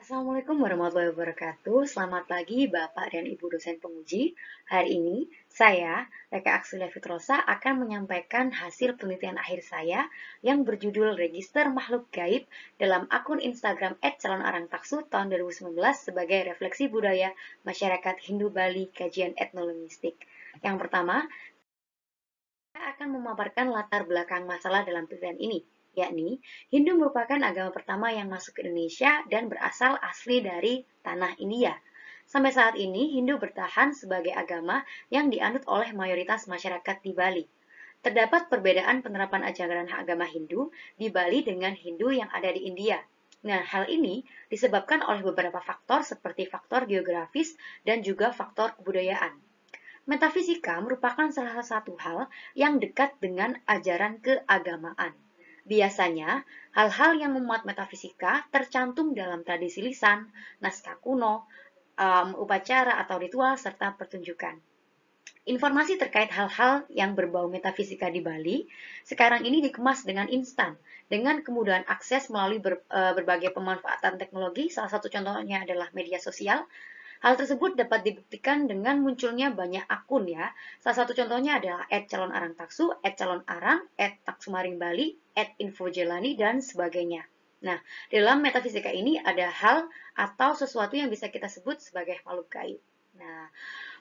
Assalamualaikum warahmatullahi wabarakatuh. Selamat pagi Bapak dan Ibu dosen penguji. Hari ini saya, Reka Aksulia Fitrosa, akan menyampaikan hasil penelitian akhir saya yang berjudul Register Makhluk Gaib dalam akun Instagram @calonarangtaksu tahun 2019 sebagai refleksi budaya masyarakat Hindu Bali kajian etnolinguistik. Yang pertama, saya akan memaparkan latar belakang masalah dalam penelitian ini, yakni Hindu merupakan agama pertama yang masuk ke Indonesia dan berasal asli dari tanah India. Sampai saat ini, Hindu bertahan sebagai agama yang dianut oleh mayoritas masyarakat di Bali. Terdapat perbedaan penerapan ajaran agama Hindu di Bali dengan Hindu yang ada di India. Nah, hal ini disebabkan oleh beberapa faktor seperti faktor geografis dan juga faktor kebudayaan. Metafisika merupakan salah satu hal yang dekat dengan ajaran keagamaan. Biasanya, hal-hal yang memuat metafisika tercantum dalam tradisi lisan, naskah kuno, upacara atau ritual, serta pertunjukan. Informasi terkait hal-hal yang berbau metafisika di Bali sekarang ini dikemas dengan instan, dengan kemudahan akses melalui berbagai pemanfaatan teknologi. Salah satu contohnya adalah media sosial. Hal tersebut dapat dibuktikan dengan munculnya banyak akun ya. Salah satu contohnya adalah @calonarangtaksu, @calonarang, @taksumaringbali, @infojelani, dan sebagainya. Nah, dalam metafisika ini ada hal atau sesuatu yang bisa kita sebut sebagai makhluk gaib. Nah,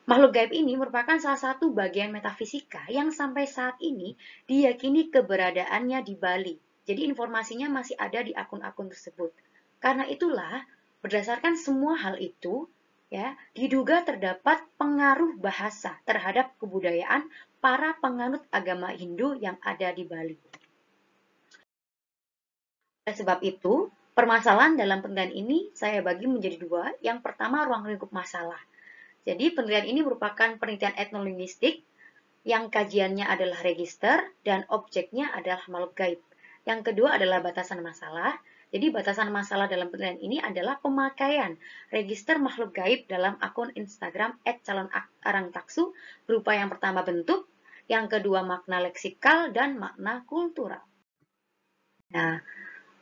makhluk gaib ini merupakan salah satu bagian metafisika yang sampai saat ini diyakini keberadaannya di Bali. Jadi informasinya masih ada di akun-akun tersebut. Karena itulah, berdasarkan semua hal itu, ya, diduga terdapat pengaruh bahasa terhadap kebudayaan para penganut agama Hindu yang ada di Bali. Oleh sebab itu, permasalahan dalam penelitian ini saya bagi menjadi dua. Yang pertama, ruang lingkup masalah. Jadi, penelitian ini merupakan penelitian etnolinguistik yang kajiannya adalah register dan objeknya adalah makhluk gaib. Yang kedua adalah batasan masalah. Jadi, batasan masalah dalam penelitian ini adalah pemakaian register makhluk gaib dalam akun Instagram @calonarangtaksu berupa yang pertama bentuk, yang kedua makna leksikal, dan makna kultural. Nah,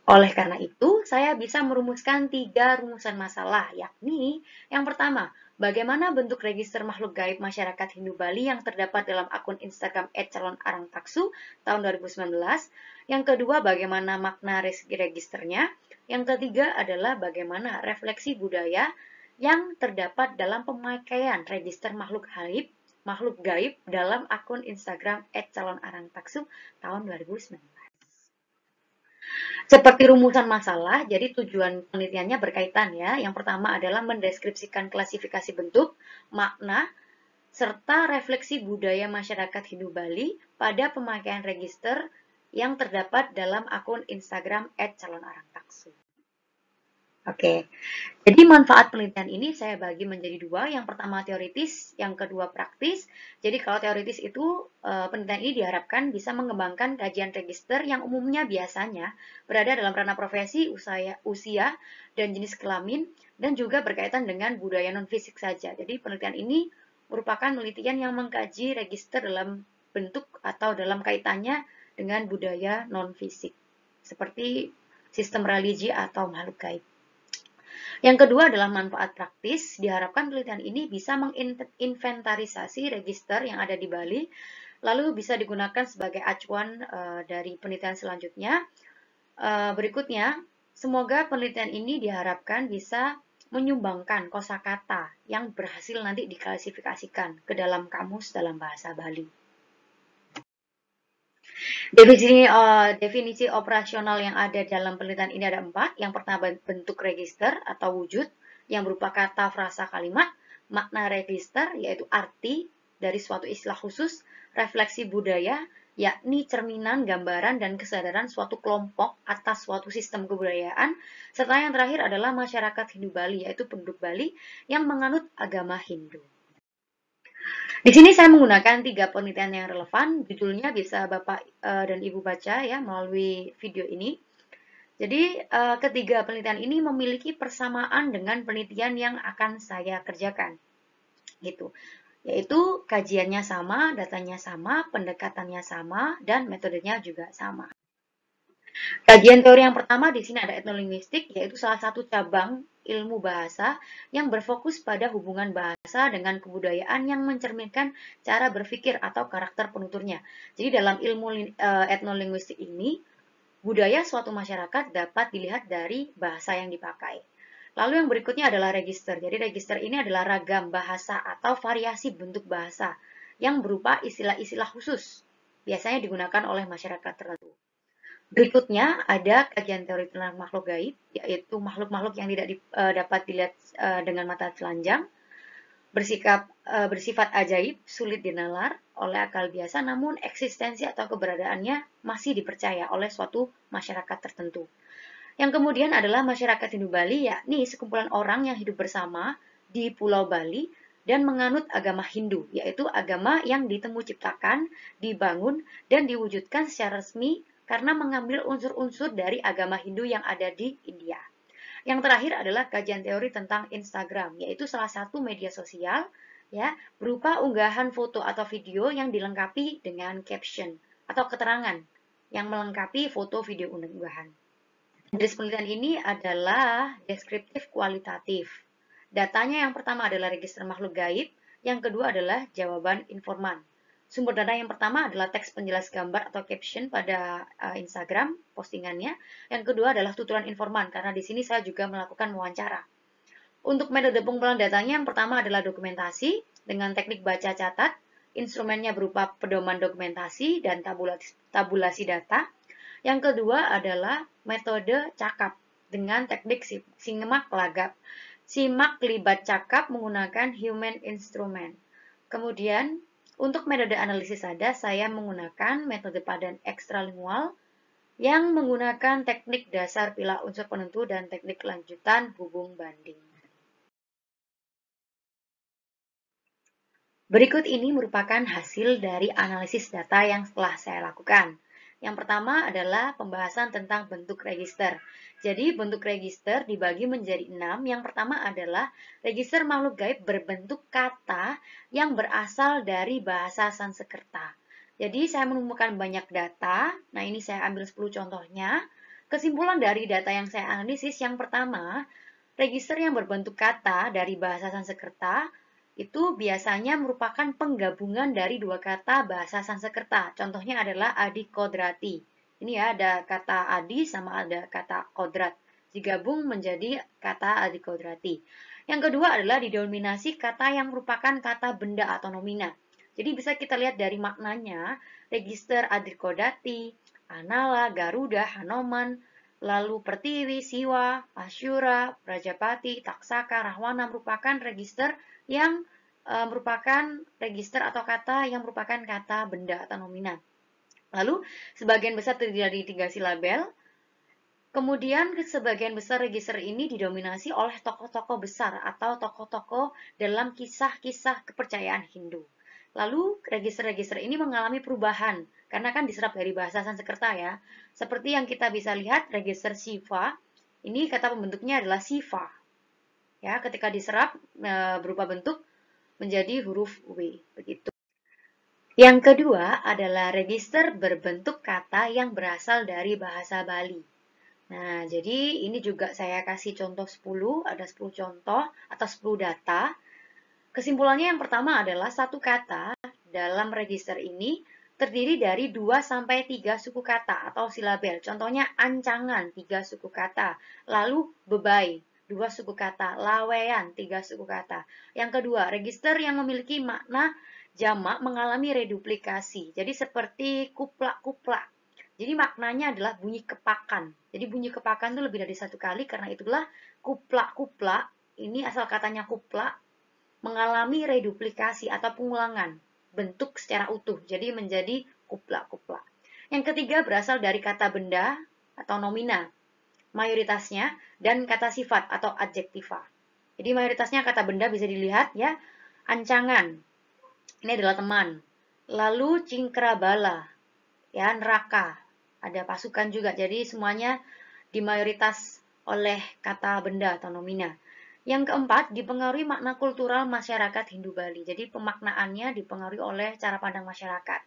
oleh karena itu, saya bisa merumuskan 3 rumusan masalah, yakni yang pertama, bagaimana bentuk register makhluk gaib masyarakat Hindu Bali yang terdapat dalam akun Instagram @calonarangtaksu tahun 2019. Yang kedua, bagaimana makna registernya. Yang ketiga adalah bagaimana refleksi budaya yang terdapat dalam pemakaian register makhluk gaib dalam akun Instagram @calonarangtaksu tahun 2019. Seperti rumusan masalah, jadi tujuan penelitiannya berkaitan ya. Yang pertama adalah mendeskripsikan klasifikasi bentuk, makna, serta refleksi budaya masyarakat Hindu Bali pada pemakaian register yang terdapat dalam akun Instagram @calonarangtaksu. Oke, jadi manfaat penelitian ini saya bagi menjadi dua. Yang pertama teoritis, yang kedua praktis. Jadi kalau teoritis itu penelitian ini diharapkan bisa mengembangkan kajian register yang umumnya biasanya berada dalam ranah profesi, usia, dan jenis kelamin, dan juga berkaitan dengan budaya non-fisik saja. Jadi penelitian ini merupakan penelitian yang mengkaji register dalam bentuk atau dalam kaitannya dengan budaya non-fisik, seperti sistem religi atau makhluk gaib. Yang kedua adalah manfaat praktis. Diharapkan penelitian ini bisa menginventarisasi register yang ada di Bali, lalu bisa digunakan sebagai acuan dari penelitian selanjutnya. Berikutnya, semoga penelitian ini diharapkan bisa menyumbangkan kosakata yang berhasil nanti diklasifikasikan ke dalam kamus dalam bahasa Bali. Definisi operasional yang ada dalam penelitian ini ada 4. Yang pertama bentuk register atau wujud yang berupa kata, frasa, kalimat. Makna register yaitu arti dari suatu istilah khusus. Refleksi budaya yakni cerminan, gambaran, dan kesadaran suatu kelompok atas suatu sistem kebudayaan. Serta yang terakhir adalah masyarakat Hindu Bali yaitu penduduk Bali yang menganut agama Hindu. Di sini saya menggunakan 3 penelitian yang relevan. Judulnya bisa Bapak dan Ibu baca ya melalui video ini. Jadi ketiga penelitian ini memiliki persamaan dengan penelitian yang akan saya kerjakan. Gitu. Yaitu kajiannya sama, datanya sama, pendekatannya sama, dan metodenya juga sama. Kajian teori yang pertama di sini ada etnolinguistik, yaitu salah satu cabang ilmu bahasa yang berfokus pada hubungan bahasa dengan kebudayaan yang mencerminkan cara berpikir atau karakter penuturnya. Jadi dalam ilmu etnolinguistik ini, budaya suatu masyarakat dapat dilihat dari bahasa yang dipakai. Lalu yang berikutnya adalah register. Jadi register ini adalah ragam bahasa atau variasi bentuk bahasa yang berupa istilah-istilah khusus, biasanya digunakan oleh masyarakat tertentu. Berikutnya ada kajian teori tentang makhluk gaib, yaitu makhluk-makhluk yang tidak dapat dilihat dengan mata telanjang, bersifat ajaib, sulit dinalar oleh akal biasa, namun eksistensi atau keberadaannya masih dipercaya oleh suatu masyarakat tertentu. Yang kemudian adalah masyarakat Hindu Bali, yakni sekumpulan orang yang hidup bersama di Pulau Bali dan menganut agama Hindu, yaitu agama yang ditemu ciptakan, dibangun, dan diwujudkan secara resmi karena mengambil unsur-unsur dari agama Hindu yang ada di India. Yang terakhir adalah kajian teori tentang Instagram, yaitu salah satu media sosial ya, berupa unggahan foto atau video yang dilengkapi dengan caption atau keterangan yang melengkapi foto video unggahan. Jenis penelitian ini adalah deskriptif kualitatif. Datanya yang pertama adalah register makhluk gaib, yang kedua adalah jawaban informan. Sumber data yang pertama adalah teks penjelas gambar atau caption pada Instagram postingannya. Yang kedua adalah tuturan informan, karena di sini saya juga melakukan wawancara. Untuk metode pengumpulan datanya, yang pertama adalah dokumentasi dengan teknik baca catat. Instrumennya berupa pedoman dokumentasi dan tabulasi data. Yang kedua adalah metode cakap dengan teknik simak lagap. Simak libat cakap menggunakan human instrument. Kemudian untuk metode analisis data, saya menggunakan metode padan ekstralingual yang menggunakan teknik dasar pilah unsur penentu dan teknik lanjutan hubung banding. Berikut ini merupakan hasil dari analisis data yang telah saya lakukan. Yang pertama adalah pembahasan tentang bentuk register. Jadi bentuk register dibagi menjadi 6. Yang pertama adalah register makhluk gaib berbentuk kata yang berasal dari bahasa Sanskerta. Jadi saya menemukan banyak data. Nah, ini saya ambil 10 contohnya. Kesimpulan dari data yang saya analisis, yang pertama, register yang berbentuk kata dari bahasa Sanskerta itu biasanya merupakan penggabungan dari dua kata bahasa Sanskerta. Contohnya adalah adi kodrati. Ini ya, ada kata adi sama ada kata kodrat. Digabung menjadi kata adi kodrati. Yang kedua adalah didominasi kata yang merupakan kata benda atau nomina. Jadi bisa kita lihat dari maknanya, register adi kodrati, Anala, Garuda, Hanoman, lalu Pertiwi, Siwa, Asyura, Prajapati, Taksaka, Rahwana merupakan register yang merupakan register atau kata yang merupakan kata benda atau nomina. Lalu, sebagian besar terdiri dari 3 silabel. Kemudian, sebagian besar register ini didominasi oleh tokoh-tokoh besar atau tokoh-tokoh dalam kisah-kisah kepercayaan Hindu. Lalu, register-register ini mengalami perubahan, karena kan diserap dari bahasa Sanskerta ya. Seperti yang kita bisa lihat, register Shiva, ini kata pembentuknya adalah Siva. Ya, ketika diserap berubah bentuk menjadi huruf W, begitu. Yang kedua adalah register berbentuk kata yang berasal dari bahasa Bali. Nah, jadi ini juga saya kasih contoh 10, ada 10 contoh atau 10 data. Kesimpulannya yang pertama adalah satu kata dalam register ini terdiri dari 2-3 suku kata atau silabel. Contohnya ancangan, 3 suku kata. Lalu bebai, 2 suku kata, lawean, 3 suku kata. Yang kedua, register yang memiliki makna jamak mengalami reduplikasi. Jadi seperti kuplak-kuplak. Jadi maknanya adalah bunyi kepakan. Jadi bunyi kepakan itu lebih dari satu kali, karena itulah kuplak-kuplak. Ini asal katanya kuplak, mengalami reduplikasi atau pengulangan bentuk secara utuh. Jadi menjadi kuplak-kuplak. Yang ketiga berasal dari kata benda atau nomina, mayoritasnya, dan kata sifat atau adjektiva. Jadi mayoritasnya kata benda bisa dilihat ya, ancangan, ini adalah teman. Lalu cingkrabala, ya neraka, ada pasukan juga. Jadi semuanya dimayoritas oleh kata benda atau nomina. Yang keempat, dipengaruhi makna kultural masyarakat Hindu Bali. Jadi pemaknaannya dipengaruhi oleh cara pandang masyarakat.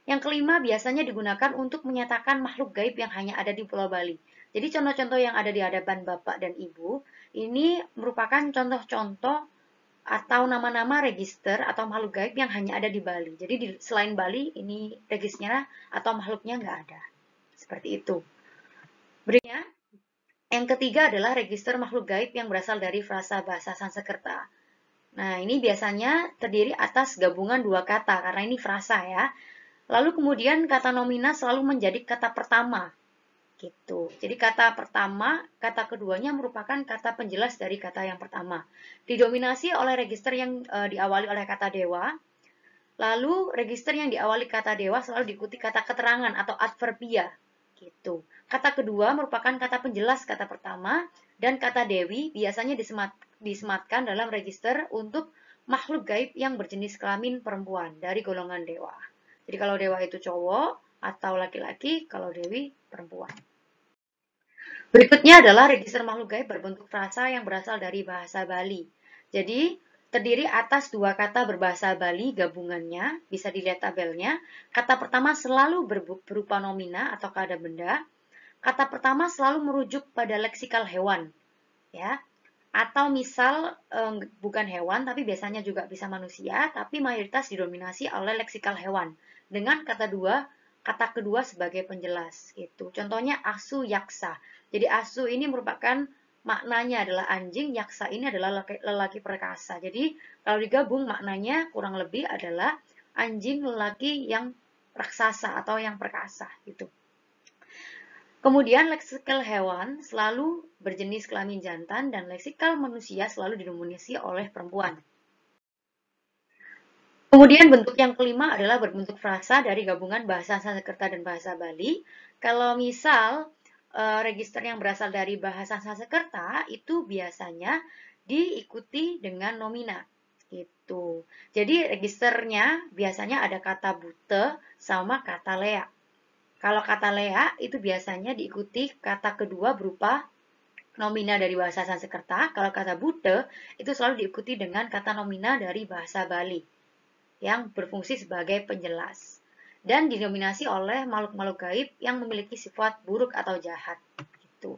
Yang kelima, biasanya digunakan untuk menyatakan makhluk gaib yang hanya ada di Pulau Bali. Jadi contoh-contoh yang ada di hadapan Bapak dan Ibu ini merupakan contoh-contoh atau nama-nama register atau makhluk gaib yang hanya ada di Bali. Jadi selain Bali ini registernya atau makhluknya nggak ada. Seperti itu. Berikutnya, yang ketiga adalah register makhluk gaib yang berasal dari frasa bahasa Sanskerta. Nah, ini biasanya terdiri atas gabungan dua kata, karena ini frasa ya. Lalu kemudian kata nomina selalu menjadi kata pertama, gitu. Jadi kata pertama, kata keduanya merupakan kata penjelas dari kata yang pertama. Didominasi oleh register yang diawali oleh kata dewa. Lalu register yang diawali kata dewa selalu diikuti kata keterangan atau adverbia, gitu. Kata kedua merupakan kata penjelas kata pertama, dan kata dewi biasanya disematkan dalam register untuk makhluk gaib yang berjenis kelamin perempuan dari golongan dewa. Jadi kalau dewa itu cowok atau laki-laki, kalau dewi perempuan. Berikutnya adalah register makhluk gaib berbentuk frasa yang berasal dari bahasa Bali. Jadi terdiri atas dua kata berbahasa Bali gabungannya, bisa dilihat tabelnya. Kata pertama selalu berupa nomina atau kada benda. Kata pertama selalu merujuk pada leksikal hewan, ya. Atau misal bukan hewan tapi biasanya juga bisa manusia, tapi mayoritas didominasi oleh leksikal hewan dengan kata kedua sebagai penjelas gitu. Contohnya asu yaksa. Jadi asu ini merupakan maknanya adalah anjing, yaksa ini adalah lelaki perkasa. Jadi kalau digabung maknanya kurang lebih adalah anjing lelaki yang raksasa atau yang perkasa gitu. Kemudian leksikal hewan selalu berjenis kelamin jantan dan leksikal manusia selalu didominasi oleh perempuan. Kemudian bentuk yang kelima adalah berbentuk frasa dari gabungan bahasa Sanskerta dan bahasa Bali. Kalau misal register yang berasal dari bahasa Sanskerta itu biasanya diikuti dengan nomina. Gitu. Jadi registernya biasanya ada kata bute sama kata lea. Kalau kata lea itu biasanya diikuti kata kedua berupa nomina dari bahasa Sanskerta. Kalau kata bute itu selalu diikuti dengan kata nomina dari bahasa Bali yang berfungsi sebagai penjelas dan didominasi oleh makhluk-makhluk gaib yang memiliki sifat buruk atau jahat. Gitu.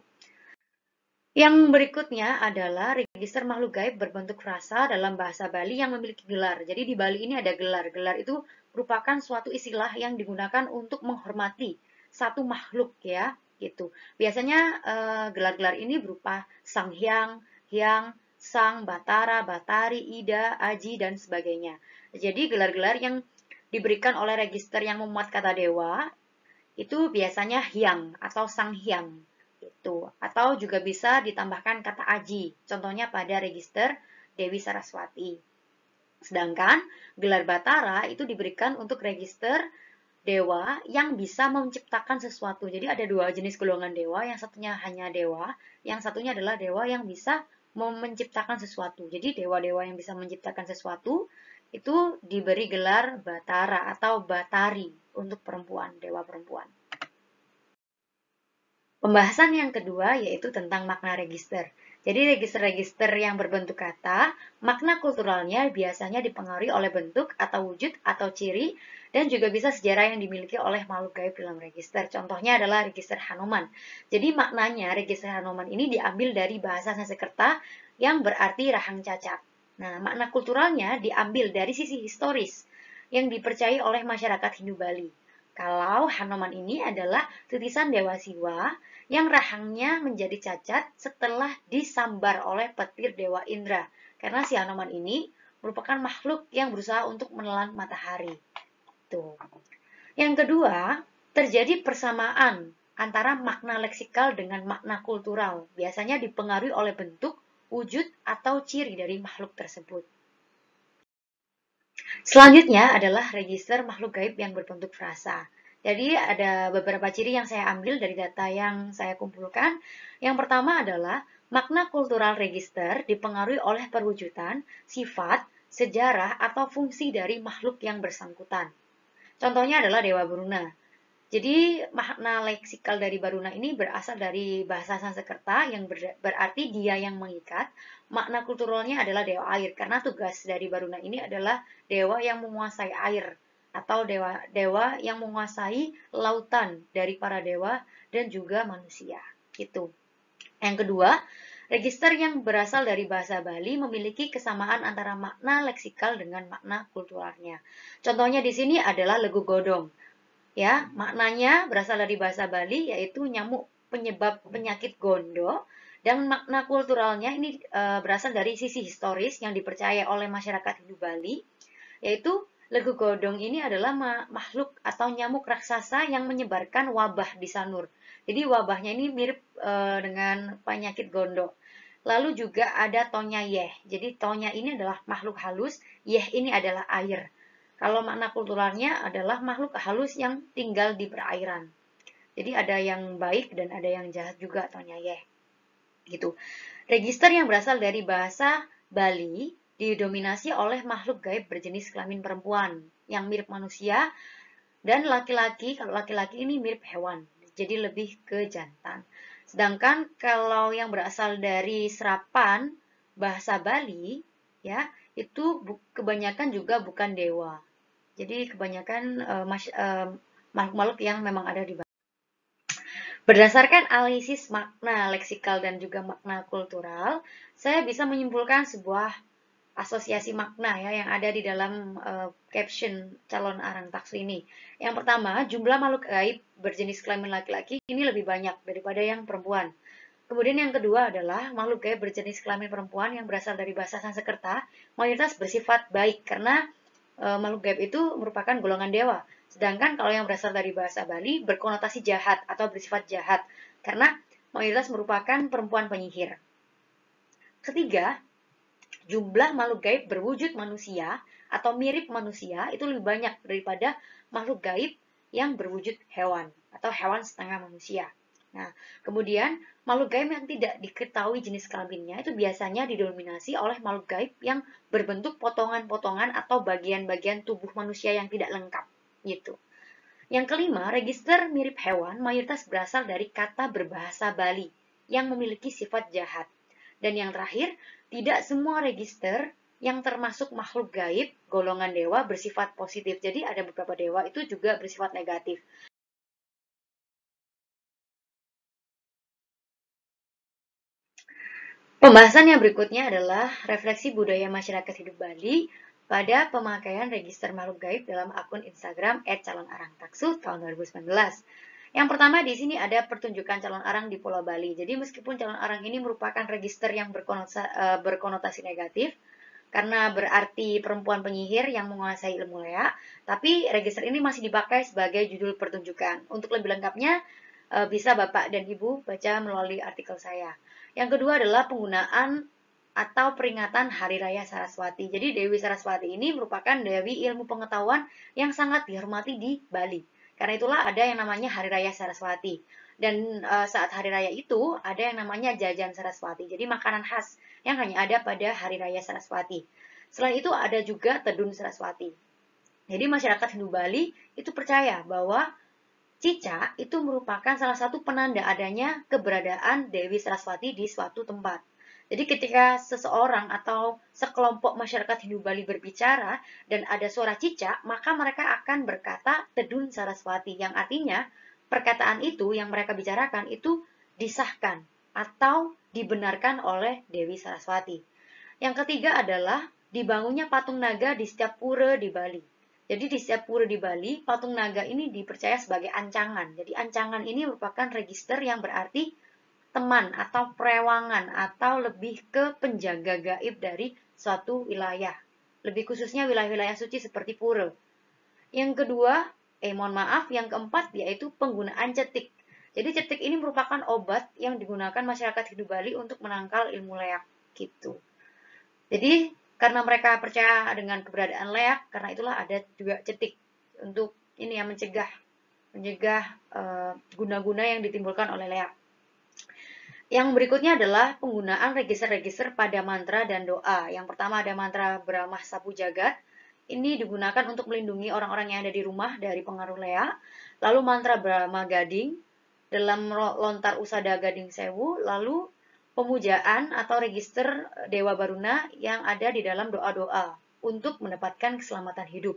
Yang berikutnya adalah register makhluk gaib berbentuk frasa dalam bahasa Bali yang memiliki gelar. Jadi di Bali ini ada gelar. Gelar itu merupakan suatu istilah yang digunakan untuk menghormati satu makhluk ya, gitu. Biasanya gelar-gelar ini berupa Sang Hyang, Hyang, Sang, Batara, Batari, Ida, Aji, dan sebagainya. Jadi gelar-gelar yang diberikan oleh register yang memuat kata dewa itu biasanya Hyang atau Sang Hyang. Itu. Atau juga bisa ditambahkan kata Aji, contohnya pada register Dewi Saraswati. Sedangkan gelar Batara itu diberikan untuk register dewa yang bisa menciptakan sesuatu. Jadi ada dua jenis golongan dewa, yang satunya hanya dewa, yang satunya adalah dewa yang bisa menciptakan sesuatu. Jadi dewa-dewa yang bisa menciptakan sesuatu itu diberi gelar Batara atau Batari untuk perempuan, dewa perempuan. Pembahasan yang kedua yaitu tentang makna register. Jadi register-register yang berbentuk kata, makna kulturalnya biasanya dipengaruhi oleh bentuk atau wujud atau ciri, dan juga bisa sejarah yang dimiliki oleh makhluk gaib dalam register. Contohnya adalah register Hanuman. Jadi maknanya register Hanuman ini diambil dari bahasa Sanskerta yang berarti rahang cacat. Nah, makna kulturalnya diambil dari sisi historis yang dipercayai oleh masyarakat Hindu Bali. Kalau Hanuman ini adalah titisan Dewa Siwa yang rahangnya menjadi cacat setelah disambar oleh petir Dewa Indra. Karena si Hanuman ini merupakan makhluk yang berusaha untuk menelan matahari. Tuh. Yang kedua, terjadi persamaan antara makna leksikal dengan makna kultural. Biasanya dipengaruhi oleh bentuk, wujud, atau ciri dari makhluk tersebut. Selanjutnya adalah register makhluk gaib yang berbentuk frasa. Jadi ada beberapa ciri yang saya ambil dari data yang saya kumpulkan. Yang pertama adalah makna kultural register dipengaruhi oleh perwujudan, sifat, sejarah, atau fungsi dari makhluk yang bersangkutan. Contohnya adalah Dewa Bruna. Jadi makna leksikal dari Baruna ini berasal dari bahasa Sanskerta yang berarti dia yang mengikat. Makna kulturalnya adalah dewa air karena tugas dari Baruna ini adalah dewa yang menguasai air atau dewa yang menguasai lautan dari para dewa dan juga manusia. gitu. Yang kedua, register yang berasal dari bahasa Bali memiliki kesamaan antara makna leksikal dengan makna kulturalnya. Contohnya di sini adalah Legu Godong. Ya, maknanya berasal dari bahasa Bali yaitu nyamuk penyebab penyakit gondo, dan makna kulturalnya ini berasal dari sisi historis yang dipercaya oleh masyarakat Hindu Bali, yaitu Legu Godong ini adalah makhluk atau nyamuk raksasa yang menyebarkan wabah di Sanur. Jadi wabahnya ini mirip dengan penyakit gondo. Lalu juga ada Tonya Yeh. Jadi Tonya ini adalah makhluk halus, Yeh ini adalah air. Kalau makna kulturalnya adalah makhluk halus yang tinggal di perairan. Jadi ada yang baik dan ada yang jahat juga Tonya Yeh. Gitu. Register yang berasal dari bahasa Bali didominasi oleh makhluk gaib berjenis kelamin perempuan yang mirip manusia, dan laki-laki, kalau laki-laki ini mirip hewan, jadi lebih ke jantan. Sedangkan kalau yang berasal dari serapan bahasa Bali, ya, itu kebanyakan juga bukan dewa. Jadi kebanyakan makhluk-makhluk yang memang ada di Bali. Berdasarkan analisis makna leksikal dan juga makna kultural, saya bisa menyimpulkan sebuah asosiasi makna ya yang ada di dalam caption calon arang taksu ini. Yang pertama, jumlah makhluk gaib berjenis kelamin laki-laki ini lebih banyak daripada yang perempuan. Kemudian yang kedua adalah makhluk gaib berjenis kelamin perempuan yang berasal dari bahasa Sanskerta mayoritas bersifat baik karena makhluk gaib itu merupakan golongan dewa. Sedangkan kalau yang berasal dari bahasa Bali berkonotasi jahat atau bersifat jahat karena mayoritas merupakan perempuan penyihir. Ketiga, jumlah makhluk gaib berwujud manusia atau mirip manusia itu lebih banyak daripada makhluk gaib yang berwujud hewan atau hewan setengah manusia. Nah, kemudian makhluk gaib yang tidak diketahui jenis kelaminnya itu biasanya didominasi oleh makhluk gaib yang berbentuk potongan-potongan atau bagian-bagian tubuh manusia yang tidak lengkap, gitu. Yang kelima, register mirip hewan mayoritas berasal dari kata berbahasa Bali yang memiliki sifat jahat. Dan yang terakhir, tidak semua register yang termasuk makhluk gaib, golongan dewa bersifat positif. Jadi ada beberapa dewa itu juga bersifat negatif. Pembahasan yang berikutnya adalah refleksi budaya masyarakat hidup Bali pada pemakaian register makhluk gaib dalam akun Instagram @calonarangtaksu tahun 2019. Yang pertama di sini ada pertunjukan calon arang di Pulau Bali. Jadi meskipun calon arang ini merupakan register yang berkonotasi negatif, karena berarti perempuan penyihir yang menguasai ilmu leak, tapi register ini masih dipakai sebagai judul pertunjukan. Untuk lebih lengkapnya, bisa Bapak dan Ibu baca melalui artikel saya. Yang kedua adalah penggunaan atau peringatan Hari Raya Saraswati. Jadi Dewi Saraswati ini merupakan Dewi ilmu pengetahuan yang sangat dihormati di Bali. Karena itulah ada yang namanya Hari Raya Saraswati. Dan saat hari raya itu ada yang namanya jajan Saraswati. Jadi makanan khas yang hanya ada pada Hari Raya Saraswati. Selain itu ada juga Tedun Saraswati. Jadi masyarakat Hindu Bali itu percaya bahwa Cica itu merupakan salah satu penanda adanya keberadaan Dewi Saraswati di suatu tempat. Jadi ketika seseorang atau sekelompok masyarakat Hindu Bali berbicara dan ada suara cicak, maka mereka akan berkata Tedun Saraswati, yang artinya perkataan itu yang mereka bicarakan itu disahkan atau dibenarkan oleh Dewi Saraswati. Yang ketiga adalah dibangunnya patung naga di setiap pura di Bali. Jadi di setiap pura di Bali, patung naga ini dipercaya sebagai ancangan. Jadi ancangan ini merupakan register yang berarti teman atau perewangan atau lebih ke penjaga gaib dari suatu wilayah. Lebih khususnya wilayah-wilayah suci seperti pura. Yang kedua, mohon maaf, yang keempat yaitu penggunaan cetik. Jadi cetik ini merupakan obat yang digunakan masyarakat Hindu Bali untuk menangkal ilmu leak gitu. Jadi karena mereka percaya dengan keberadaan leak, karena itulah ada juga cetik untuk ini yang mencegah guna-guna yang ditimbulkan oleh leak. Yang berikutnya adalah penggunaan register-register pada mantra dan doa. Yang pertama ada mantra Brahma Sapu Jagat. Ini digunakan untuk melindungi orang-orang yang ada di rumah dari pengaruh leak. Lalu mantra Brahma Gading dalam lontar usada Gading Sewu. Lalu pemujaan atau register Dewa Baruna yang ada di dalam doa-doa untuk mendapatkan keselamatan hidup.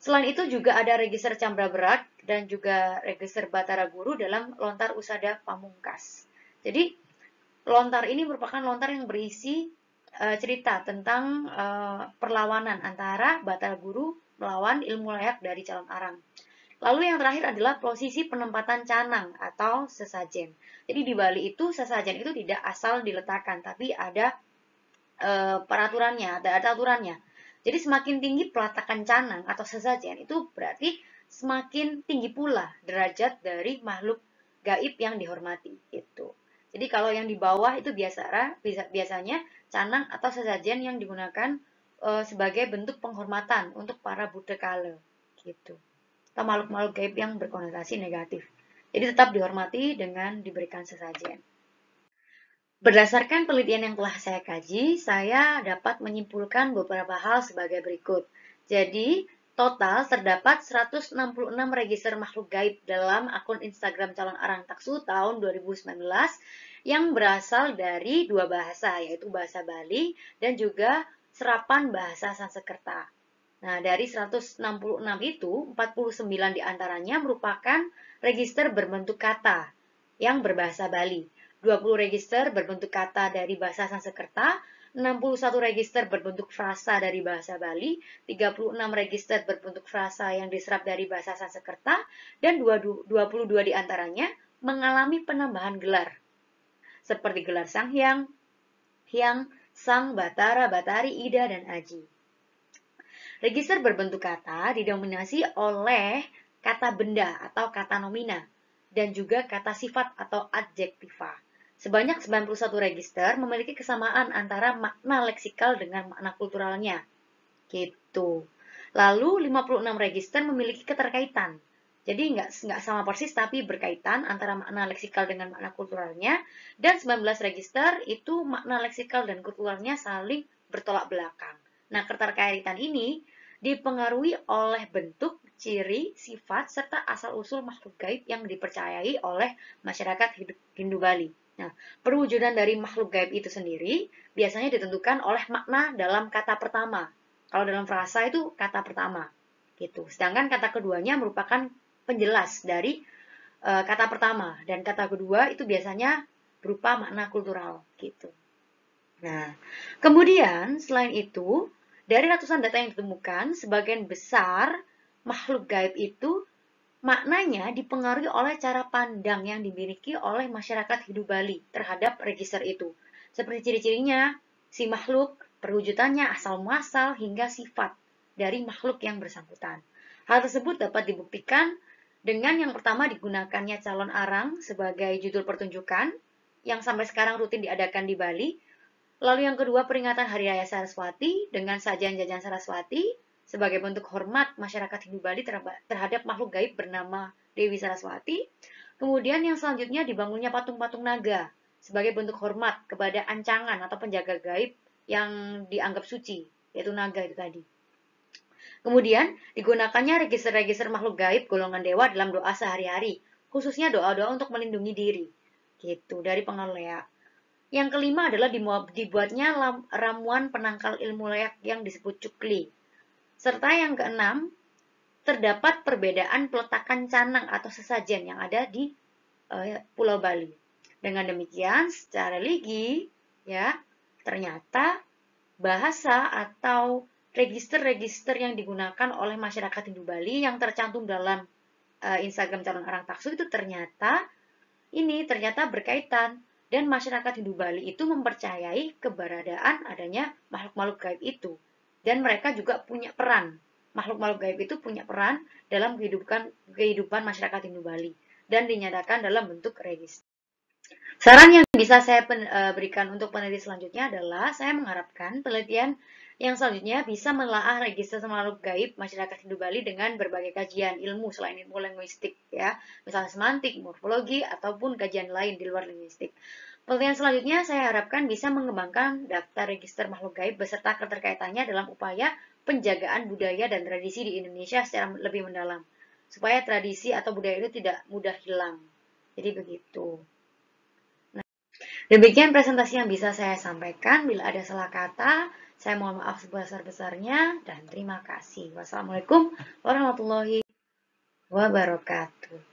Selain itu juga ada register Cambra Berat dan juga register Batara Guru dalam lontar usada Pamungkas. Jadi lontar ini merupakan lontar yang berisi cerita tentang perlawanan antara Batal Guru melawan ilmu layak dari calon arang. Lalu yang terakhir adalah posisi penempatan canang atau sesajen. Jadi di Bali itu sesajen itu tidak asal diletakkan, tapi ada peraturannya, ada aturannya. Jadi semakin tinggi peletakan canang atau sesajen itu berarti semakin tinggi pula derajat dari makhluk gaib yang dihormati itu. Jadi kalau yang di bawah itu biasanya canang atau sesajen yang digunakan sebagai bentuk penghormatan untuk para Buddha kala gitu. Atau makhluk-makhluk gaib yang berkonotasi negatif. Jadi tetap dihormati dengan diberikan sesajen. Berdasarkan penelitian yang telah saya kaji, saya dapat menyimpulkan beberapa hal sebagai berikut. Jadi, total terdapat 166 register makhluk gaib dalam akun Instagram calon arang taksu tahun 2019 yang berasal dari dua bahasa, yaitu bahasa Bali dan juga serapan bahasa Sanskerta. Nah, dari 166 itu, 49 diantaranya merupakan register berbentuk kata yang berbahasa Bali. 20 register berbentuk kata dari bahasa Sanskerta, 61 register berbentuk frasa dari bahasa Bali, 36 register berbentuk frasa yang diserap dari bahasa Sanskerta, dan 22 diantaranya mengalami penambahan gelar, seperti gelar Sang Hyang, Hyang, Sang, Batara, Batari, Ida, dan Aji. Register berbentuk kata didominasi oleh kata benda atau kata nomina, dan juga kata sifat atau adjektiva. Sebanyak 91 register memiliki kesamaan antara makna leksikal dengan makna kulturalnya. Gitu. Lalu 56 register memiliki keterkaitan. Jadi nggak sama persis tapi berkaitan antara makna leksikal dengan makna kulturalnya. Dan 19 register itu makna leksikal dan kulturalnya saling bertolak belakang. Nah, keterkaitan ini dipengaruhi oleh bentuk, ciri, sifat, serta asal-usul makhluk gaib yang dipercayai oleh masyarakat Hindu Bali. Nah, perwujudan dari makhluk gaib itu sendiri biasanya ditentukan oleh makna dalam kata pertama. Kalau dalam frasa itu kata pertama, gitu. Sedangkan kata keduanya merupakan penjelas dari kata pertama, dan kata kedua itu biasanya berupa makna kultural, gitu. Nah, kemudian selain itu, dari ratusan data yang ditemukan, sebagian besar makhluk gaib itu maknanya dipengaruhi oleh cara pandang yang dimiliki oleh masyarakat Hindu Bali terhadap register itu. Seperti ciri-cirinya, si makhluk, perwujudannya, asal-muasal, hingga sifat dari makhluk yang bersangkutan. Hal tersebut dapat dibuktikan dengan yang pertama digunakannya calon arang sebagai judul pertunjukan yang sampai sekarang rutin diadakan di Bali. Lalu yang kedua, peringatan Hari Raya Saraswati dengan sajian jajan Saraswati sebagai bentuk hormat masyarakat Hindu Bali terhadap makhluk gaib bernama Dewi Saraswati. Kemudian yang selanjutnya dibangunnya patung-patung naga sebagai bentuk hormat kepada ancangan atau penjaga gaib yang dianggap suci, yaitu naga itu tadi. Kemudian digunakannya register-register makhluk gaib golongan dewa dalam doa sehari-hari, khususnya doa-doa untuk melindungi diri, gitu, dari pengaruh leak. Yang kelima adalah dibuatnya ramuan penangkal ilmu leak yang disebut cukli. Serta yang keenam, terdapat perbedaan peletakan canang atau sesajen yang ada di Pulau Bali. Dengan demikian, secara religi, ya, ternyata bahasa atau register-register yang digunakan oleh masyarakat Hindu Bali yang tercantum dalam Instagram calon arang taksu itu ternyata berkaitan. Dan masyarakat Hindu Bali itu mempercayai keberadaan adanya makhluk-makhluk gaib itu. Dan mereka juga punya peran. Makhluk-makhluk gaib itu punya peran dalam kehidupan masyarakat Hindu Bali. Dan dinyatakan dalam bentuk register. Saran yang bisa saya berikan untuk peneliti selanjutnya adalah saya mengharapkan penelitian yang selanjutnya bisa menelaah register makhluk gaib masyarakat Hindu Bali dengan berbagai kajian ilmu selain ilmu linguistik, ya, misalnya semantik, morfologi, ataupun kajian lain di luar linguistik. Penelitian selanjutnya saya harapkan bisa mengembangkan daftar register makhluk gaib beserta keterkaitannya dalam upaya penjagaan budaya dan tradisi di Indonesia secara lebih mendalam, supaya tradisi atau budaya itu tidak mudah hilang. Jadi begitu. Demikian presentasi yang bisa saya sampaikan. Bila ada salah kata, saya mohon maaf sebesar-besarnya dan terima kasih. Wassalamualaikum warahmatullahi wabarakatuh.